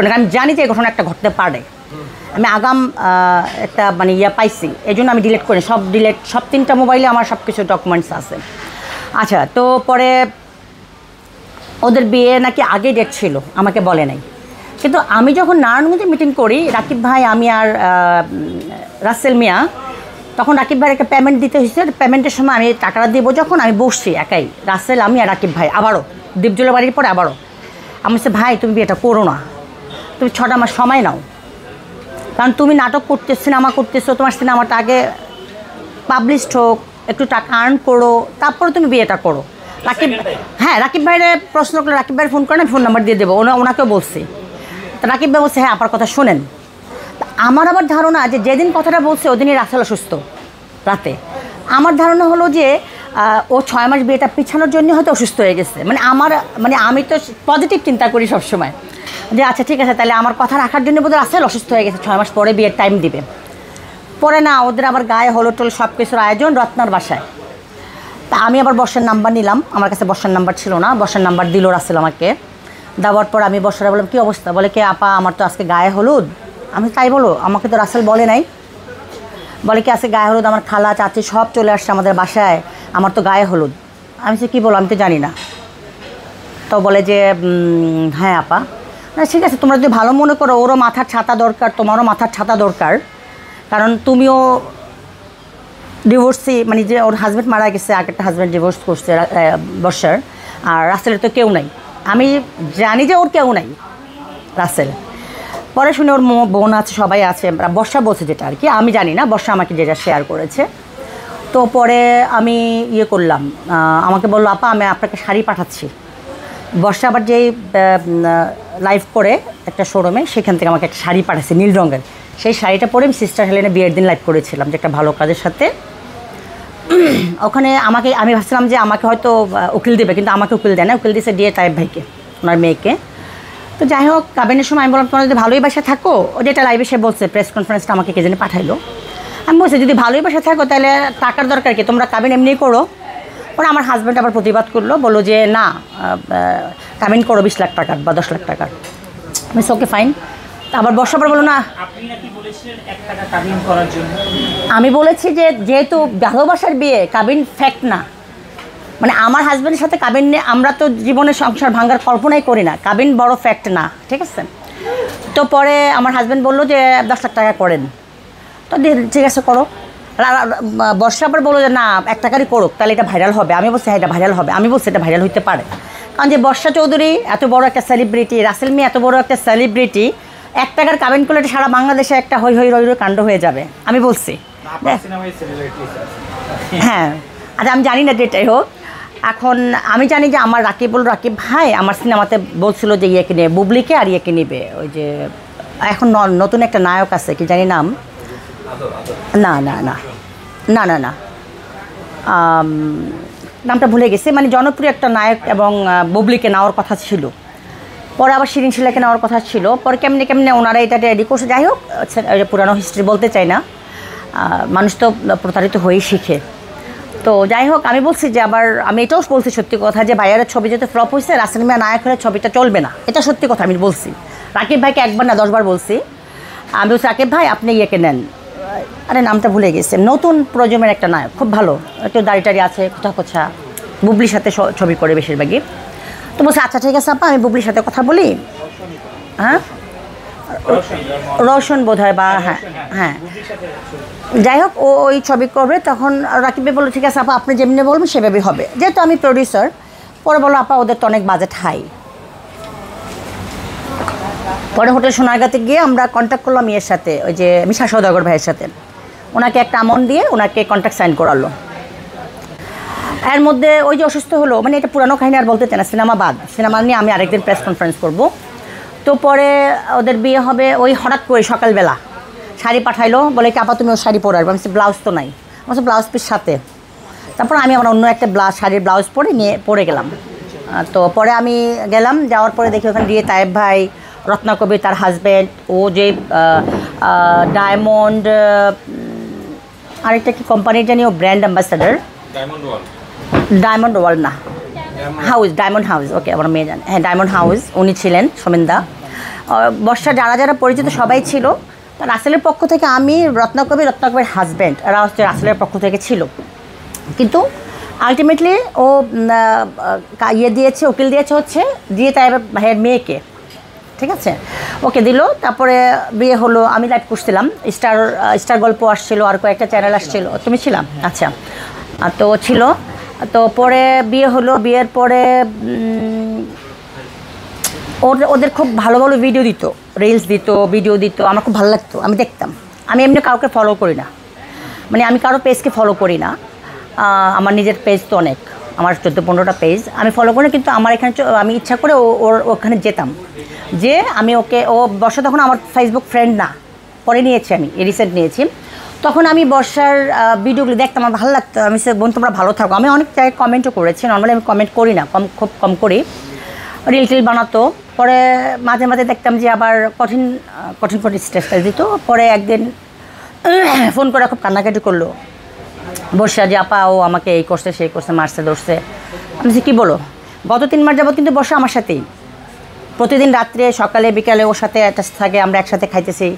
করি না, আমি জানি যে এই ঘটনা একটা ঘটতে পারে, আমি আগাম একটা মানে পাইছি, এই জন্য আমি ডিলিট করি সব 3টা মোবাইলে আমার সব কিছু ডকুমেন্টস আছে। আচ্ছা, তো পরে ওদের বিয়ে নাকি আগে ডেট ছিল, আমাকে বলে নাই। কিন্তু আমি যখন নারায়ণগঞ্জে মিটিং করি, রাকিব ভাই, আমি আর রাসেল মিয়া, তখন রাকিব ভাইয়ের একটা পেমেন্ট দিতে হয়েছে। পেমেন্টের সময় আমি টাকাটা দেবো, যখন আমি বসছি একাই, রাসেল, আমি আর রাকিব ভাই, আবারও দীপজলের বাড়ির পরে আবারও আমি বলছি, ভাই তুমি বিয়েটা করো না, তুমি 6টা মাস সময় নাও, কারণ তুমি নাটক করতে, সিনেমা করতেছো, তোমার সিনেমাটা আগে পাবলিশড হোক, একটু টাকা আর্ন করো, তারপরে তুমি বিয়েটা করো। রাকিব, হ্যাঁ, রাকিব ভাইয়ের প্রশ্ন করলে রাকিব ভাইয়ের ফোন করেন, ফোন নাম্বার দিয়ে দেবো, ওনাকেও বলছি। তা রাকিব ভাই বলছে, হ্যাঁ আপনার কথা শোনেন। আমার আবার ধারণা যে যেদিন কথাটা বলছে ওদিনই রাসেল অসুস্থ রাতে। আমার ধারণা হলো যে ও 6 মাস বিয়েটা পিছানোর জন্য হয়তো অসুস্থ হয়ে গেছে। মানে আমি তো পজিটিভ চিন্তা করি সবসময়, যে আচ্ছা ঠিক আছে, তাহলে আমার কথা রাখার জন্য বোধহয় রাসেল অসুস্থ হয়ে গেছে, 6 মাস পরে বিয়ের টাইম দিবে। পরে না, ওদের আবার গায়ে হলো টোল সব কিছুর আয়োজন রত্নার বাসায়। তা আমি আবার বর্ষার নাম্বার নিলাম, আমার কাছে বর্ষার নাম্বার ছিল না, বর্ষার নাম্বার দিল রাসেল আমাকে। দেওয়ার পর আমি বর্ষারা বললাম, কী অবস্থা? বলে, কে আপা, আমার তো আজকে গায়ে হলুদ। আমি, তাই বলো? আমাকে তো রাসেল বলে নাই। বলে, কি আজকে গায়ে হলুদ, আমার খালা চাচি সব চলে আসছে আমাদের বাসায়, আমার তো গায়ে হলুদ। আমি সে কী বলো, আমি তো জানি না। তো বলে যে হ্যাঁ আপা, ঠিক আছে, তোমরা যদি ভালো মনে করো, ওরও মাথার ছাতা দরকার, তোমারও মাথার ছাতা দরকার, কারণ তুমিও ডিভোর্সি, মানে যে ওর হাজব্যান্ড মারা গেছে, আগেরটা হাজব্যান্ড ডিভোর্স করছে বর্ষার, আর রাসেলের তো কেউ নাই। আমি জানি যে ওর কেউ নাই রাসেল। পরে শুনে ওর বোন আছে, সবাই আছে, বর্ষা বলছে যেটা আর কি, আমি জানি না, বর্ষা আমাকে যেটা শেয়ার করেছে। তো পরে আমি করলাম, আমাকে বললো, আপা আমি আপনাকে শাড়ি পাঠাচ্ছি। বর্ষা আবার যেই লাইভ করে একটা শোরুমে, সেখান থেকে আমাকে একটা শাড়ি পাঠাচ্ছে নীল রঙের। সেই শাড়িটা পরে আমি সিস্টার হেলেনে বিয়ের দিন লাইভ করেছিলাম, যে একটা ভালো কাজের সাথে। ওখানে আমি ভাবছিলাম যে আমাকে হয়তো উকিল দেবে, কিন্তু আমাকে উকিল দেয় না, উকিল দিয়েছে দিয়ে তাইব ভাইকে, ওনার মেয়েকে। তো যাই হোক, কাবিনের সময় আমি বললাম, তোমরা যদি ভালোই বাসা থাকো, ও যেটা লাইভে সে বলছে, প্রেস কনফারেন্সটা আমাকে কে জানি পাঠাইলো। আমি বলছি, যদি ভালোই বাসা থাকো তাহলে টাকার দরকার কি, তোমরা কাবিন এমনি করো। ওরা আমার হাজব্যান্ড আবার প্রতিবাদ করলো, বললো যে না, কাবিন করো 20 লাখ টাকার বা 10 লাখ টাকার। আমি ওকে ফাইন। আবার বর্ষাবার বলো না, আমি বলেছি যে যেহেতু ভালোবাসার বিয়ে, কাবিন ফ্যাক্ট না, মানে আমার হাজব্যান্ডের সাথে কাবিন নিয়ে আমরা তো জীবনে সংসার ভাঙার কল্পনাই করি না, কাবিন বড় ফ্যাক্ট না, ঠিক আছে। তো পরে আমার হাজব্যান্ড বললো যে 10 লাখ টাকা করেন। তো ঠিক আছে করো। বর্ষা আবার বললো যে না, 1 টাকারই করুক, তাহলে এটা ভাইরাল হবে। আমি বলছি, হ্যাঁ এটা ভাইরাল হবে। আমি বলছি এটা ভাইরাল হইতে পারে, কারণ যে বর্ষা চৌধুরী এত বড় একটা সেলিব্রিটি, রাসেল মিয়া এত বড় একটা সেলিব্রিটি, 1 টাকার কাবিন করলে সারা বাংলাদেশে একটা হই হই রই রই কাণ্ড হয়ে যাবে। আমি বলছি হ্যাঁ, আচ্ছা আমি জানি না যেটাই হোক। এখন আমি জানি যে আমার রাকিব ভাই আমার সিনেমাতে বলছিল যে ইয়েকে নিয়ে, বুবলিকে আর ইয়েকে নিবে, ওই যে এখন নতুন একটা নায়ক আছে, কি জানি নাম, না না না না না না নামটা ভুলে গেছি, মানে জনপ্রিয় একটা নায়ক, এবং বুবলিকে নেওয়ার কথা ছিল। পরে আবার শিরিন শিলাকে নেওয়ার কথা ছিল। পরে কেমনে কেমনে ওনারা এটা রেডি করছে। যাই হোক, পুরানো হিস্ট্রি বলতে চাই না, মানুষ তো প্রতারিত হয়েই শিখে। তো যাই হোক, আমি বলছি যে আবার আমি এটাও বলছি সত্যি কথা, যে ভাইয়ারের ছবি যেতে ফ্লপ হয়েছে, রাসেল মিয়া নায়ক হলে ছবিটা চলবে না, এটা সত্যি কথা আমি বলছি। রাকিব ভাইকে 1 বার না 10 বার বলছি। আমি বলছি, রাকিব ভাই আপনি ইয়েকে নেন, আরে নামটা ভুলে গেছে, নতুন প্রজন্মের একটা নায়ক, খুব ভালো, একটু দাড়ি আছে, কোথা বুবলির সাথে ছবি করে বেশিরভাগই। তো বলছে আচ্ছা ঠিক আছে আপা, আমি বুবলির সাথে কথা বলি। হ্যাঁ, রওশন বোধ হয়, বা হ্যাঁ হ্যাঁ, যাই হোক ও ওই ছবি করবে। তখন রাকিব ভাই বললো ঠিক আছে আপা, আপনি যেমনি বলবেন সেভাবেই হবে, যেহেতু আমি প্রডিউসার। পরে বললো আপা ওদের তো অনেক বাজেট হাই। পরে হোটেল সোনারগাঁতে গিয়ে আমরা কন্ট্যাক্ট করলাম ইয়ের সাথে, ওই যে মিশা সওদাগর ভাইয়ের সাথে, ওনাকে একটা অ্যামাউন্ট দিয়ে ওনাকে কন্ট্যাক্ট সাইন করালো। এর মধ্যে ওই যে অসুস্থ হলো, মানে এটা পুরানো কাহিনী আর বলতে চাই না, সিনেমা নিয়ে আমি আরেকদিন প্রেস কনফারেন্স করব। তো পরে ওদের বিয়ে হবে, ওই হঠাৎ করে সকালবেলা শাড়ি পাঠাইলো, বলে কি আপা তুমি ওর শাড়ি পরে আসবে। আমি ব্লাউজ তো নাই, আমার ব্লাউজ পিস সাথে। তারপর আমি আমার অন্য একটা শাড়ির ব্লাউজ পরে গেলাম। তো পরে আমি গেলাম, যাওয়ার পরে দেখি ওখানে দিয়ে তাইব ভাই, রত্না কবির তার হাজব্যান্ড, ও যে ডায়মন্ড আরেকটা কি কোম্পানির জানি, ও ব্র্যান্ড অ্যাম্বাসাডার, ডায়মন্ড ওয়াল না, ডায়মন্ড হাউস, ওকে আমার মেয়ে জানে, হ্যাঁ ডায়মন্ড হাউস, উনি ছিলেন সোমেনদা। বর্ষা যারা যারা পরিচিত সবাই ছিল। তো রাসেলের পক্ষ থেকে আমি, রত্নাকবির হাজব্যান্ড, এরা হচ্ছে রাসেলের পক্ষ থেকে ছিল। কিন্তু আলটিমেটলি ও দিয়েছে, উকিল দিয়েছে হচ্ছে দিয়ে তাই ভাইয়ের মেয়েকে, ঠিক আছে, ওকে দিল। তারপরে বিয়ে হলো, আমি লাইভ করছিলাম, স্টার গল্প আসছিল, আর কয়েকটা চ্যানেল আসছিল, তুমি ছিলাম, আচ্ছা, তো ছিল। তো পরে বিয়ে হলো, বিয়ের পরে ওদের খুব ভালো ভালো ভিডিও দিত, রিলস দিত, ভিডিও দিত, আমার খুব ভালো লাগতো, আমি দেখতাম। আমি এমনি কাউকে ফলো করি না, মানে আমি কারো পেজকে ফলো করি না, আমার নিজের পেজ তো অনেক, আমার 14-15টা পেজ আমি ফলো করি, কিন্তু আমার এখানে আমি ইচ্ছা করে ওখানে যেতাম, যে আমি ওকে, ও বর্ষা তখন আমার ফেসবুক ফ্রেন্ড না, পরে নিয়েছি, আমি রিসেন্ট নিয়েছি। তখন আমি বর্ষার ভিডিওগুলো দেখতাম, আমার ভালো লাগতো, আমি সে বোন তোমরা ভালো থাকো, আমি অনেক জায়গায় কমেন্টও করেছি, নর্মালি আমি কমেন্ট করি না, খুব কম করি, রিল টিল বানাতো। পরে মাঝে মাঝে দেখতাম যে আবার কঠিন স্টেজটা দিত। পরে একদিন ফোন করে খুব কান্নাকাটি করলো বর্ষা, যে আপা ও আমাকে এই করছে, সেই করছে, মারছে, ধরছে। আমি যে কী বলো, গত 3 মাস যাবত কিন্তু বর্ষা আমার সাথেই, প্রতিদিন রাত্রে সকালে বিকালে ওর সাথে অ্যাটাচ থাকে, আমরা একসাথে খাইতেছি,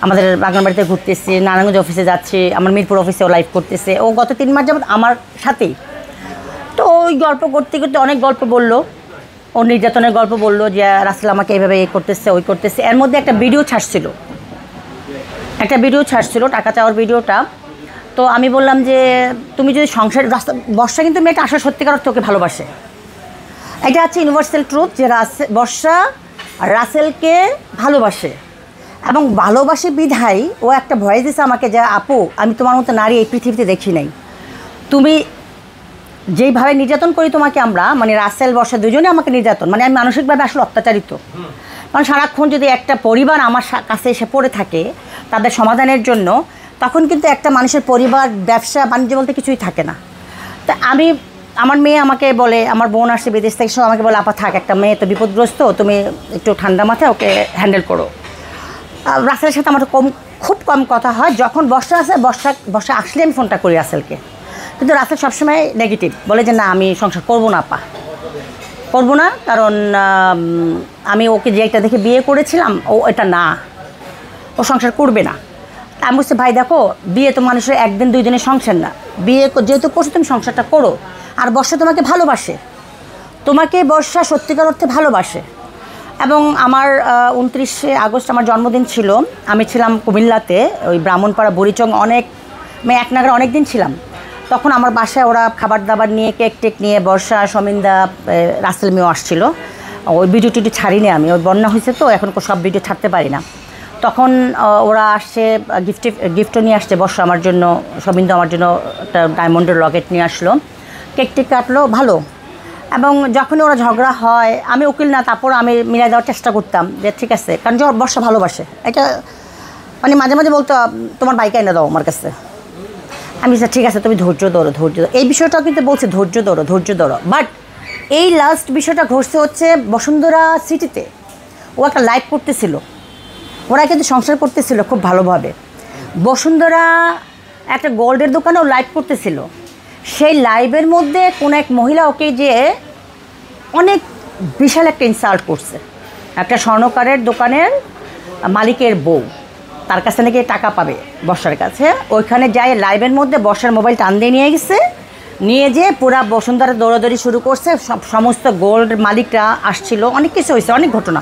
আমাদের বাগানবাড়িতে ঘুরতেছি, নারায়ণগঞ্জ অফিসে যাচ্ছি, আমার মিরপুর অফিসেও লাইভ করতেছে, ও গত 3 মাস যাবত আমার সাথেই। তো ওই গল্প করতে করতে অনেক গল্প বললো, ও নির্যাতনের গল্প বললো, যে রাসেল আমাকে এইভাবে এই করতেছে, ওই করতেছে। এর মধ্যে একটা ভিডিও ছাড়ছিল, টাকা চাওয়ার ভিডিওটা। তো আমি বললাম যে তুমি যদি সংসার, বর্ষা কিন্তু মেয়েটা আসলে সত্যিকার অর্থে ওকে ভালোবাসে, এটা হচ্ছে ইউনিভার্সাল ট্রুথ, যে বর্ষা রাসেলকে ভালোবাসে, এবং ভালোবাসে বিধায় ও একটা ভয়েস দিছে আমাকে, যে আপু আমি তোমার মতো নারী এই পৃথিবীতে দেখি নাই, তুমি যেইভাবে নির্যাতন করি তোমাকে আমরা, মানে রাসেল বর্ষা দুজনে আমাকে নির্যাতন, মানে আমি মানসিকভাবে আসলে অত্যাচারিত, কারণ সারাক্ষণ যদি একটা পরিবার আমার কাছে এসে পড়ে থাকে তাদের সমাধানের জন্য, তখন কিন্তু একটা মানুষের পরিবার, ব্যবসা বাণিজ্য বলতে কিছুই থাকে না। তা আমার মেয়ে আমাকে বলে, আমার বোন আসছে বিদেশ থেকে, সব আমাকে বলে আপা থাক, একটা মেয়ে তো বিপদগ্রস্ত, তুমি একটু ঠান্ডা মাথায় ওকে হ্যান্ডেল করো। রাসেলের সাথে আমার খুব কম কথা হয়, যখন বর্ষা আসে, বর্ষা আসলে আমি ফোনটা করি রাসেলকে, কিন্তু রাসেল সবসময় নেগেটিভ, বলে যে না আমি সংসার করবো না আপা, করবো না, কারণ আমি ওকে যে একটা দেখে বিয়ে করেছিলাম, ও এটা না, ও সংসার করবে না। আমি বলছি ভাই দেখো, বিয়ে তো মানুষের 1 দিন 2 দিনের সংসার না, বিয়ে যেহেতু করছো তুমি সংসারটা করো, আর বর্ষা তোমাকে ভালোবাসে, তোমাকে বর্ষা সত্যিকার অর্থে ভালোবাসে। এবং আমার 29শে আগস্ট আমার জন্মদিন ছিল, আমি ছিলাম কুমিল্লাতে, ওই ব্রাহ্মণপাড়া বুড়িচং, এক নাগারে অনেক দিন ছিলাম। তখন আমার বাসায় ওরা খাবার দাবার নিয়ে, কেক টেক নিয়ে, বর্ষা, সমিন্দা, রাসেল মেয়েও আসছিলো। ওই ভিডিও টিডিও ছাড়িনি আমি, ওই বন্যা হয়েছে তো এখন সব ভিডিও ছাড়তে পারি না। তখন ওরা আসছে, গিফটও নিয়ে আসছে, বর্ষা আমার জন্য, সমিন্দা আমার জন্য একটা ডায়মন্ডের লকেট নিয়ে আসলো, কেক টেক কাটলো, ভালো। এবং যখনই ওরা ঝগড়া হয়, আমি উকিল না, তারপর আমি মিলাই দেওয়ার চেষ্টা করতাম, যে ঠিক আছে, কারণ বর্ষা ভালোবাসে এটা, মানে মাঝে মাঝে বলতো তোমার বাইক এনে দাও আমার কাছে, আমি ঠিক আছে তুমি ধৈর্য ধরো, এই বিষয়টাও কিন্তু বলছে ধৈর্য ধরো। বাট এই লাস্ট বিষয়টা ঘটছে হচ্ছে বসুন্ধরা সিটিতে, ও একটা লাইভ করতেছিল, ওরা কিন্তু সংসার করতেছিল খুব ভালোভাবে, বসুন্ধরা একটা গোল্ডের দোকানেও লাইভ করতেছিল। সেই লাইভের মধ্যে কোনো এক মহিলা ওকে যে অনেক বিশাল একটা ইনসাল্ট করছে, একটা স্বর্ণকারের দোকানের মালিকের বউ, তার কাছে নাকি টাকা পাবে বর্ষার কাছে, ওইখানে যায় লাইভের মধ্যে বর্ষার মোবাইল টান দিয়ে নিয়ে গেছে, নিয়ে যেয়ে পুরা বসুন্ধরা দৌড়াদৌড়ি শুরু করছে, সমস্ত গোল্ড মালিকরা আসছিল, অনেক কিছু হয়েছে, অনেক ঘটনা।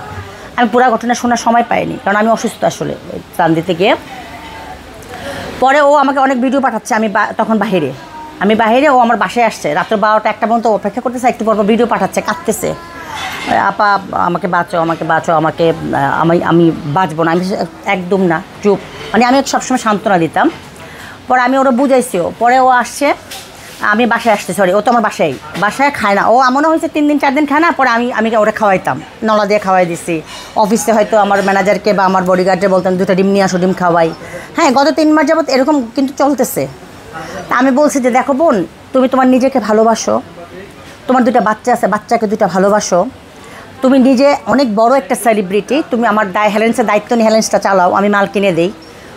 আমি পুরা ঘটনা শোনার সময় পাইনি, কারণ আমি অসুস্থ আসলে টান দিতে গিয়ে। পরে ও আমাকে অনেক ভিডিও পাঠাচ্ছে, আমি তখন বাহিরে, ও আমার বাসায় আসছে, রাত্র 12টা 1টা পর্যন্ত অপেক্ষা করতেছে, একটু পর ভিডিও পাঠাচ্ছে, কাঁদতেছে, আপা আমাকে বাঁচাও, আমি বাঁচবো না, আমি একদম না, চুপ, মানে আমি সবসময় সান্ত্বনা দিতাম। পরে আমি ওরা বুঝাইছিও, পরে ও আসছে, আমি বাসায় আসতে, ও তো আমার বাসায় খায় না, ও এমনও হয়েছে 3 দিন 4 দিন খায় না। পরে আমি ওরা খাওয়াইতাম, নলা দিয়ে খাওয়াই দিছি, অফিসে হয়তো আমার ম্যানেজারকে বা আমার বডিগার্ডে বলতাম 2টা ডিম নিয়ে আসো, ডিম খাওয়াই। হ্যাঁ, গত 3 মাস যাবত এরকম কিন্তু চলতেছে। তা আমি বলছি যে দেখো বোন, তুমি তোমার নিজেকে ভালোবাসো, তোমার 2টা বাচ্চা আছে, বাচ্চাকে 2টা ভালোবাসো, তুমি নিজে অনেক বড় একটা সেলিব্রিটি, তুমি আমার হেলেন্সের দায়িত্ব নিয়ে হেলেন্সটা চালাও, আমি মাল কিনে দেই,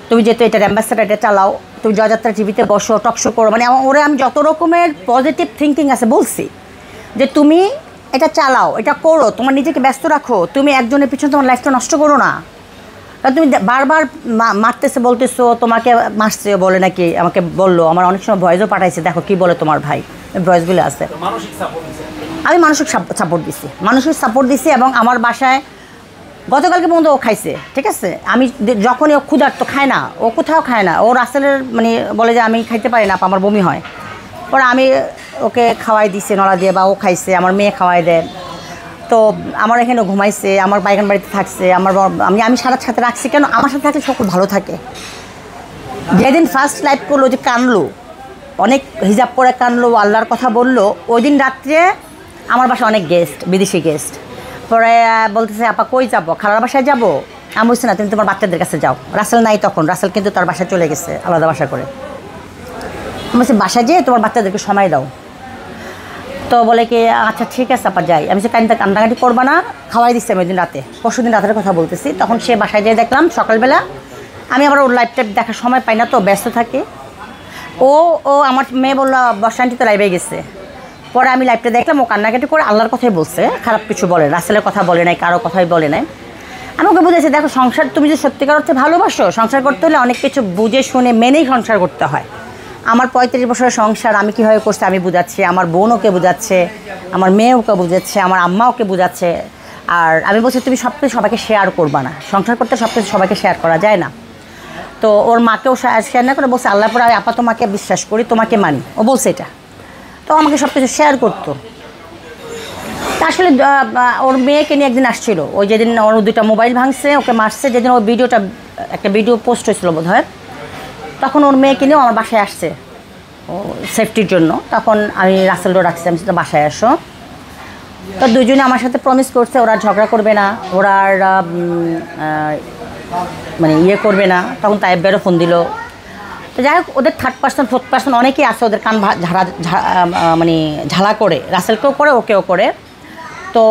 তুমি যেহেতু এটার অ্যাম্বাসেডার, এটা চালাও, তুমি জয়যাত্রা টিভিতে বসো, টকশো করো, মানে আমি যত রকমের পজিটিভ থিঙ্কিং আছে বলছি, যে তুমি এটা চালাও, এটা করো, তোমার নিজেকে ব্যস্ত রাখো, তুমি একজনের পিছনে তোমার লাইফটা নষ্ট করো না। কারণ তুমি বারবার মারতেছে, বলতেছো, তোমাকে মারছে বলে নাকি আমাকে বললো, আমার অনেক সময় ভয়েসও পাঠাইছে, দেখো কি বলে তোমার ভাই, ভয়েসগুলো আছে। আমি মানসিক সাপোর্ট দিছি, মানসিক সাপোর্ট দিছি, এবং আমার বাসায় গতকালকে পর্যন্ত ও খাইছে, ঠিক আছে। আমি যখনই ও ক্ষুধার্ত, খায় না, ও কোথাও খায় না, ও রাসেলের মানে বলে যে আমি খাইতে পারি না, আমার বমি হয়, পরে আমি ওকে খাওয়াই দিছি নলা দিয়ে, বা ও খাইছে, আমার মেয়ে খাওয়াই দেয়। তো আমার এখানে ঘুমাইছে, আমার বাইগান বাড়িতে থাকছে, আমি সাথে রাখছি, কেন আমার সাথে থাকলে সকল ভালো থাকে। যেদিন ফার্স্ট লাইভ করলো, যে কানলো, অনেক হিজাব পরে কানলো, আল্লাহর কথা বললো, ওই দিন রাত্রে আমার বাসায় অনেক গেস্ট, বিদেশি গেস্ট। পরে বলতেছে আপা কই যাবো, খালার বাসায় যাবো। আমি বলছি না, তুমি তোমার বাচ্চাদের কাছে যাও। রাসেল নাই তখন, রাসেল কিন্তু তার বাসায় চলে গেছে আলাদা বাসা করে। আমি বলছি বাসায় যেয়ে তোমার বাচ্চাদেরকে সময় দাও। তো বলে কি আচ্ছা ঠিক আছে আপা যাই। আমি কান্দাকাটি করবা না, খাওয়াই দিচ্ছি আমি ওই দিন রাতে, পরশু দিন রাতের কথা বলতেছি। তখন সে বাসায় যেয়ে দেখলাম সকালবেলা, আমি আবার ওর লাইভটা দেখার সময় পাই না, তো ব্যস্ত থাকি। ও আমার মেয়ে বললো বর্ষান্টি তো লাইভে গেছে। পরে আমি লাইভটা দেখলাম, ও কান্নাকাটি করে আল্লাহর কথাই বলছে, খারাপ কিছু বলে, রাসেলের কথা বলে নাই, কারো কথাই বলে নাই। আমি ওকে বুঝেছি, দেখো সংসার তুমি যে সত্যিকার অর্থে ভালোবাসো, সংসার করতে হলে অনেক কিছু বুঝে শুনে মেনেই সংসার করতে হয়। আমার 35 বছরের সংসার আমি কীভাবে করছি আমি বুঝাচ্ছি, আমার বোন ওকে বুঝাচ্ছে, আমার মেয়ে ওকে বুঝাচ্ছে, আমার আম্মা ওকে বুঝাচ্ছে। আর আমি বলছি তুমি সব কিছু সবাইকে শেয়ার করবা না, সংসার করতে সব কিছু সবাইকে শেয়ার করা যায় না। তো ওর মাকেও শেয়ার না করে বলছে আল্লাহ পরে আমি আপা তোমাকে বিশ্বাস করি, তোমাকে মানি, ও বলছে এটা। তো আমাকে সব কিছু শেয়ার করতো। তা আসলে ওর মেয়েকে নিয়ে একদিন আসছিল, ওই যেদিন ওর 2টা মোবাইল ভাঙছে, ওকে মারছে, যেদিন ওই ভিডিওটা একটা ভিডিও পোস্ট হয়েছিল বোধ হয়, তখন ওর মেয়েকে নিয়েও আমার বাসায় আসছে ও সেফটির জন্য। তখন আমি রাসেলও রাখছি, আমি সেটা বাসায় আসো। তো দুজনে আমার সাথে প্রমিস করছে ওরা ঝগড়া করবে না, ওরা আর মানে ইয়ে করবে না। তখন তাইবেরও ফোন দিল। তো যাই হোক, ওদের 3rd পার্সন 4th পার্সন অনেকেই আছে, ওদের কান মানে ঝালা করে, রাসেলকেও করে, ওকেও করে। তো